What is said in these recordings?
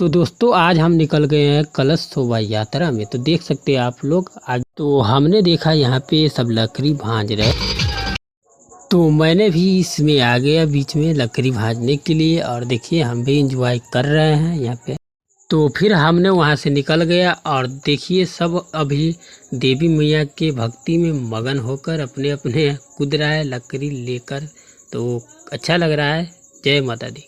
तो दोस्तों आज हम निकल गए हैं कलश शोभा यात्रा में। तो देख सकते हैं आप लोग आज तो हमने देखा यहाँ पे सब लकड़ी भांज रहे, तो मैंने भी इसमें आ गया बीच में लकड़ी भांजने के लिए। और देखिए हम भी इंजॉय कर रहे हैं यहाँ पे। तो फिर हमने वहाँ से निकल गया और देखिए सब अभी देवी मैया के भक्ति में मगन होकर अपने अपने कूद रहा है लकड़ी लेकर। तो अच्छा लग रहा है। जय माता दी।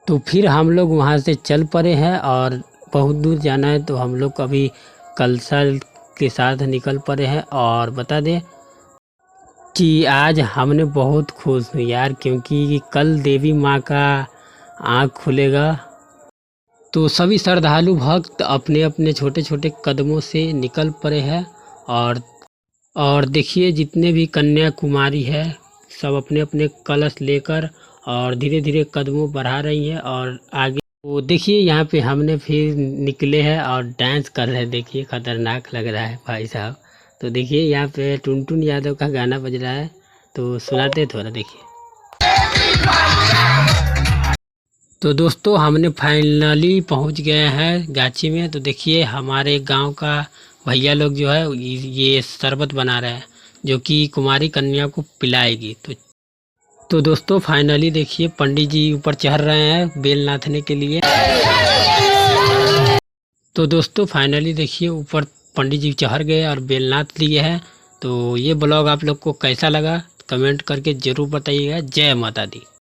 तो फिर हम लोग वहाँ से चल पड़े हैं और बहुत दूर जाना है, तो हम लोग अभी कलशा के साथ निकल पड़े हैं। और बता दें कि आज हमने बहुत खुश हुई यार, क्योंकि कल देवी माँ का आँख खुलेगा। तो सभी श्रद्धालु भक्त अपने अपने छोटे छोटे कदमों से निकल पड़े हैं। और देखिए जितने भी कन्या कुमारी है सब अपने अपने कलश लेकर और धीरे धीरे कदमों बढ़ा रही हैं और आगे। तो देखिए यहाँ पे हमने फिर निकले हैं और डांस कर रहे हैं। देखिए खतरनाक लग रहा है भाई साहब। तो देखिए यहाँ पे टुनटुन यादव का गाना बज रहा है, तो सुनाते थोड़ा देखिए। तो दोस्तों हमने फाइनली पहुँच गए हैं गाची में। तो देखिए हमारे गांव का भैया लोग जो है ये शरबत बना रहे हैं जो कि कुमारी कन्या को पिलाएगी। तो दोस्तों फाइनली देखिए पंडित जी ऊपर चढ़ रहे हैं बेल नाथने के लिए। तो दोस्तों फाइनली देखिए ऊपर पंडित जी चढ़ गए और बेल नाथ लिए हैं। तो ये ब्लॉग आप लोग को कैसा लगा कमेंट करके ज़रूर बताइएगा। जय माता दी।